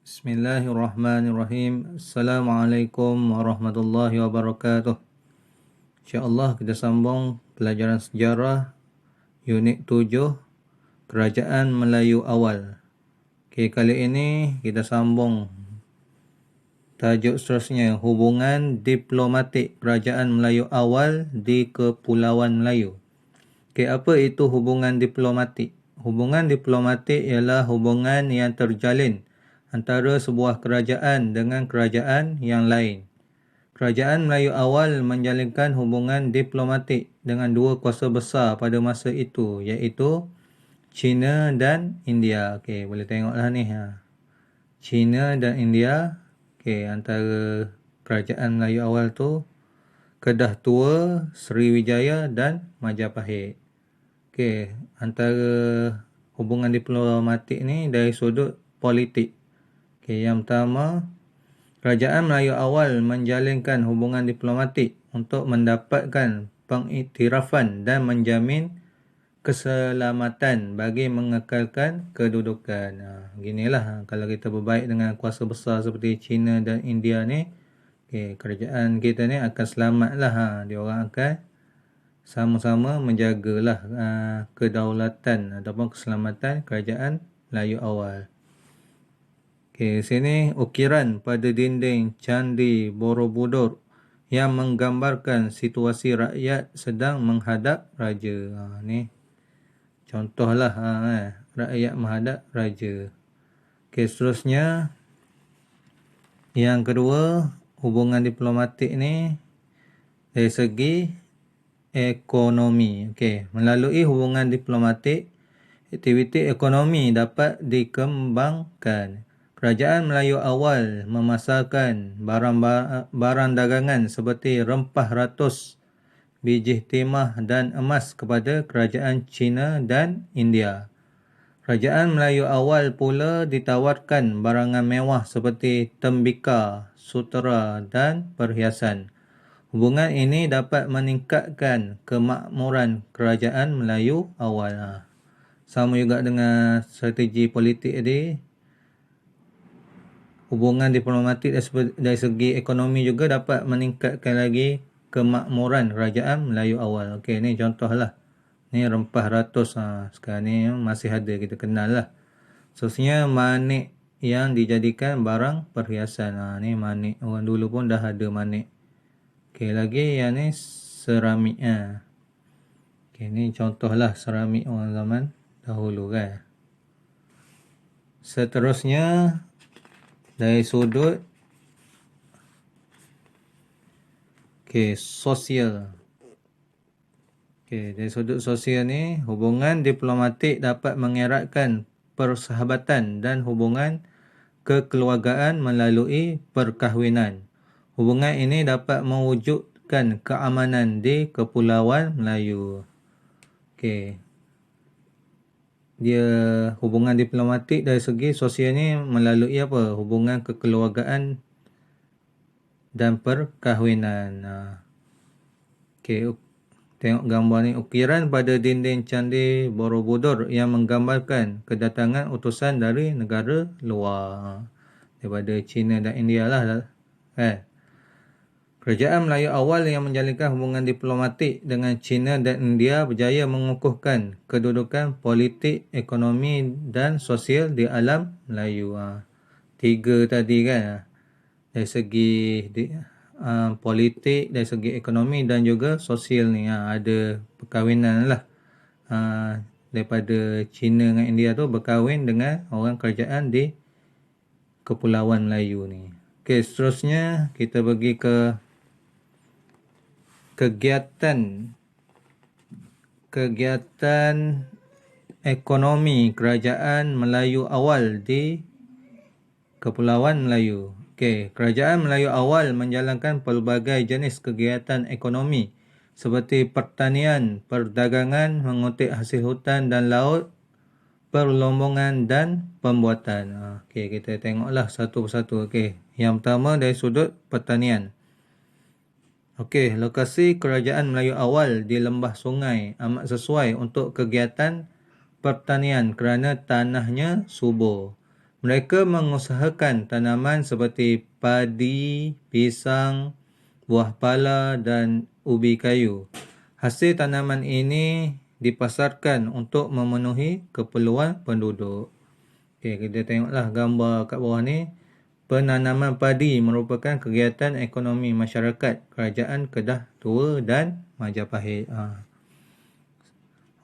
Bismillahirrahmanirrahim. Assalamualaikum warahmatullahi wabarakatuh. InsyaAllah kita sambung pelajaran sejarah unit 7 Kerajaan Melayu Awal. Okey, kali ini kita sambung tajuk seterusnya, hubungan diplomatik Kerajaan Melayu Awal di Kepulauan Melayu. Okey, apa itu hubungan diplomatik? Hubungan diplomatik ialah hubungan yang terjalin antara sebuah kerajaan dengan kerajaan yang lain. Kerajaan Melayu Awal menjalinkan hubungan diplomatik dengan dua kuasa besar pada masa itu, iaitu China dan India. Okey, boleh tengoklah ni. China dan India. Okey, antara kerajaan Melayu Awal tu Kedah Tua, Sriwijaya dan Majapahit. Okey, antara hubungan diplomatik ni dari sudut politik. Okey, yang pertama, Kerajaan Melayu Awal menjalinkan hubungan diplomatik untuk mendapatkan pengiktirafan dan menjamin keselamatan bagi mengekalkan kedudukan. Ginilah kalau kita berbaik dengan kuasa besar seperti China dan India ni, kerajaan kita ni akan selamatlah. Dia orang akan sama-sama menjagalah kedaulatan ataupun keselamatan kerajaan Melayu Awal. Okey, sini ukiran pada dinding Candi Borobudur yang menggambarkan situasi rakyat sedang menghadap raja. Ni contohlah rakyat menghadap raja. Okey, seterusnya yang kedua, hubungan diplomatik ni dari segi ekonomi. Okey, melalui hubungan diplomatik, aktiviti ekonomi dapat dikembangkan. Kerajaan Melayu Awal memasarkan barang dagangan seperti rempah ratus, biji timah dan emas kepada kerajaan China dan India. Kerajaan Melayu Awal pula ditawarkan barangan mewah seperti tembikar, sutera dan perhiasan. Hubungan ini dapat meningkatkan kemakmuran kerajaan Melayu Awal. Sama juga dengan strategi politik tadi. Hubungan diplomatik dari segi ekonomi juga dapat meningkatkan lagi kemakmuran kerajaan Melayu Awal. Okey, ni contohlah. Ni rempah ratus. Sekarang ni masih ada, kita kenal lah. Seterusnya manik yang dijadikan barang perhiasan. Ni manik. Orang dulu pun dah ada manik. Okey, lagi yang ni seramik. Okey, ni contohlah seramik orang zaman dahulu kan. Seterusnya dari sudut sosial. Dari sudut sosial ni, hubungan diplomatik dapat mengeratkan persahabatan dan hubungan kekeluargaan melalui perkahwinan. Hubungan ini dapat mewujudkan keamanan di Kepulauan Melayu. Dia hubungan diplomatik dari segi sosial ni melalui apa? Hubungan kekeluargaan dan perkahwinan. Tengok gambar ni. Ukiran pada dinding Candi Borobudur yang menggambarkan kedatangan utusan dari negara luar. Daripada China dan India lah. Kerajaan Melayu Awal yang menjalinkan hubungan diplomatik dengan China dan India berjaya mengukuhkan kedudukan politik, ekonomi dan sosial di alam Melayu. Tiga tadi kan. Dari segi politik, dari segi ekonomi dan juga sosial ni. Ada perkahwinan lah. Daripada China dengan India tu berkahwin dengan orang kerajaan di Kepulauan Melayu ni. Okey, seterusnya kita pergi ke kegiatan ekonomi Kerajaan Melayu Awal di Kepulauan Melayu. Kerajaan Melayu Awal menjalankan pelbagai jenis kegiatan ekonomi seperti pertanian, perdagangan, mengutip hasil hutan dan laut, perlombongan dan pembuatan. Kita tengoklah satu persatu. Yang pertama dari sudut pertanian. Lokasi Kerajaan Melayu Awal di lembah sungai amat sesuai untuk kegiatan pertanian kerana tanahnya subur. Mereka mengusahakan tanaman seperti padi, pisang, buah pala dan ubi kayu. Hasil tanaman ini dipasarkan untuk memenuhi keperluan penduduk. Okey, kita tengoklah gambar kat bawah ni. Penanaman padi merupakan kegiatan ekonomi masyarakat Kerajaan Kedah Tua dan Majapahit.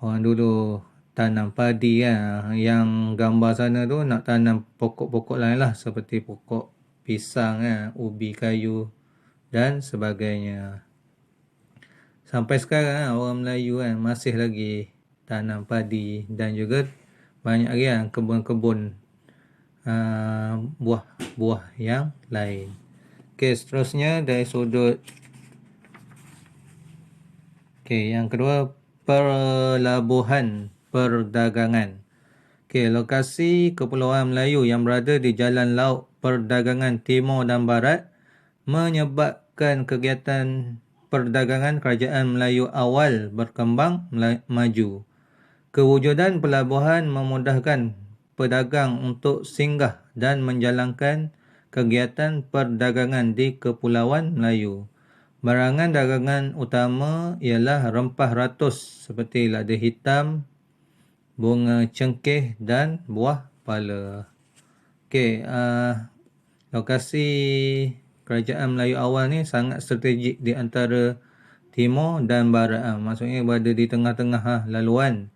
Orang dulu tanam padi kan. Yang gambar sana tu nak tanam pokok-pokok lain lah. Seperti pokok pisang, ubi kayu dan sebagainya. Sampai sekarang orang Melayu masih lagi tanam padi dan juga banyak lagi kebun-kebun buah-buah yang lain. Okey, seterusnya dari sudut yang kedua, pelabuhan perdagangan. Lokasi Kepulauan Melayu yang berada di Jalan Laut Perdagangan Timur dan Barat menyebabkan kegiatan perdagangan Kerajaan Melayu awal berkembang maju. Kewujudan pelabuhan memudahkan pedagang untuk singgah dan menjalankan kegiatan perdagangan di Kepulauan Melayu. Barangan dagangan utama ialah rempah ratus seperti lada hitam, bunga cengkeh dan buah pala. Lokasi Kerajaan Melayu awal ni sangat strategik di antara timur dan barat. Maksudnya berada di tengah-tengah laluan.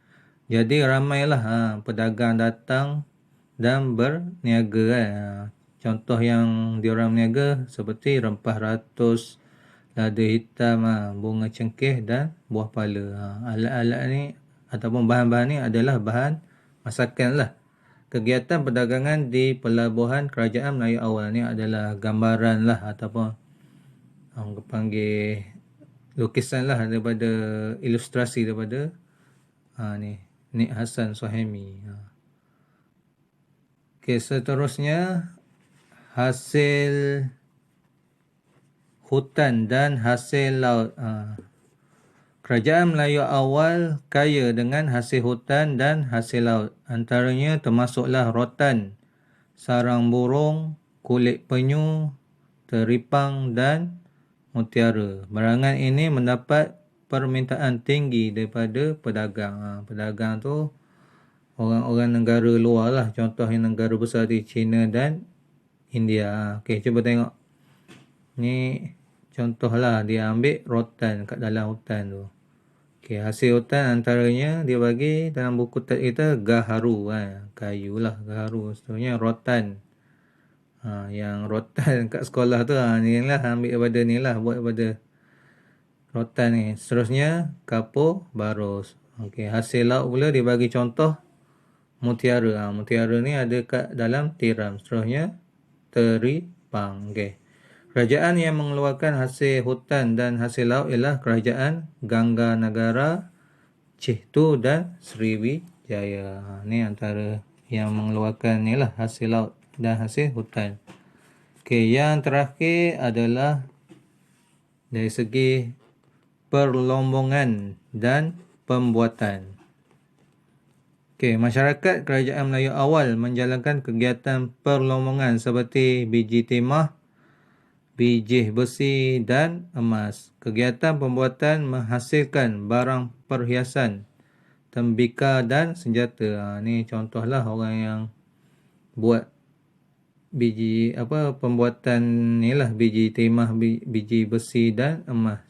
Jadi ramailah pedagang datang dan berniaga. Contoh yang diorang berniaga seperti rempah ratus, lada hitam, bunga cengkeh dan buah pala. Alat-alat ni ataupun bahan-bahan ni adalah bahan masakan lah. Kegiatan perdagangan di pelabuhan Kerajaan Melayu awal ni adalah gambaran lah ataupun orang panggil lukisan lah daripada ilustrasi daripada Nik Hassan Suhaimi. Seterusnya hasil hutan dan hasil laut. Kerajaan Melayu awal kaya dengan hasil hutan dan hasil laut. Antaranya termasuklah rotan, sarang burung, kulit penyu, teripang dan mutiara. Barangan ini mendapat permintaan tinggi daripada pedagang. Pedagang tu orang-orang negara luar lah. Contohnya negara besar di China dan India. Cuba tengok. Ni contohlah dia ambil rotan kat dalam hutan tu. Hasil hutan antaranya dia bagi dalam buku teks kita gaharu. Kayu lah gaharu. Seterusnya rotan. Yang rotan kat sekolah tu ni lah ambil daripada ni lah. Buat daripada rotan ni. Seterusnya kapur barus. Hasil laut pula dia bagi contoh mutiara. Mutiara ni ada kat dalam tiram. Seterusnya teripang. Kerajaan yang mengeluarkan hasil hutan dan hasil laut ialah Kerajaan Gangga Negara, Cihtu dan Sriwijaya. Ni antara yang mengeluarkan ni lah hasil laut dan hasil hutan. Yang terakhir adalah dari segi perlombongan dan pembuatan. Masyarakat Kerajaan Melayu awal menjalankan kegiatan perlombongan seperti biji timah, biji besi dan emas. Kegiatan pembuatan menghasilkan barang perhiasan, tembika dan senjata. Ni contohlah orang yang buat biji pembuatan ni lah, biji timah, biji besi dan emas.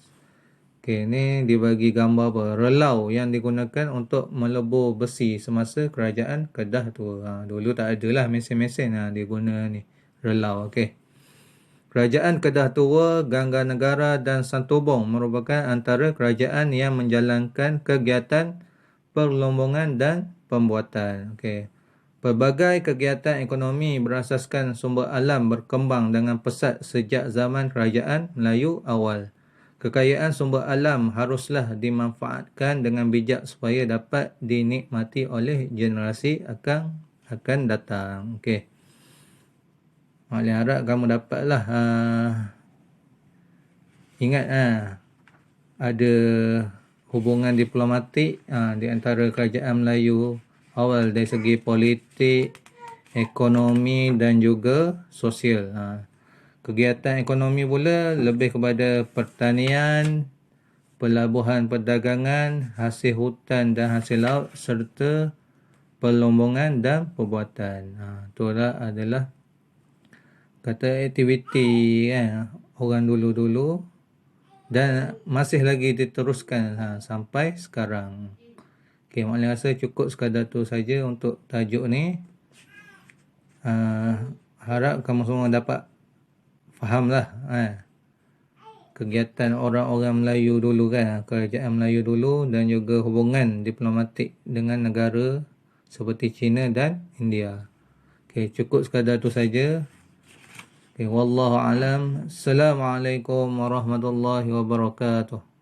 Ni dibagi gambar relau yang digunakan untuk melebur besi semasa Kerajaan Kedah Tua. Dulu tak adalah mesin-mesin, dia guna ni relau. Kerajaan Kedah Tua, Gangga Negara dan Santubong merupakan antara kerajaan yang menjalankan kegiatan perlombongan dan pembuatan. Pelbagai kegiatan ekonomi berasaskan sumber alam berkembang dengan pesat sejak zaman Kerajaan Melayu awal. Kekayaan sumber alam haruslah dimanfaatkan dengan bijak supaya dapat dinikmati oleh generasi akan datang. Maknanya harap kamu dapatlah ingat ada hubungan diplomatik di antara Kerajaan Melayu awal dari segi politik, ekonomi dan juga sosial. Kegiatan ekonomi pula lebih kepada pertanian, pelabuhan perdagangan, hasil hutan dan hasil laut serta perlombongan dan perbuatan. Itulah adalah kata aktiviti kan orang dulu-dulu dan masih lagi diteruskan sampai sekarang. Okey, Mak Lin rasa cukup sekadar tu saja untuk tajuk ni. Harap kamu semua dapat fahamlah kegiatan orang-orang Melayu dulu kan, kerajaan Melayu dulu dan juga hubungan diplomatik dengan negara seperti China dan India. Okey, cukup sekadar tu saja. Okey, wallahu alam. Assalamualaikum warahmatullahi wabarakatuh.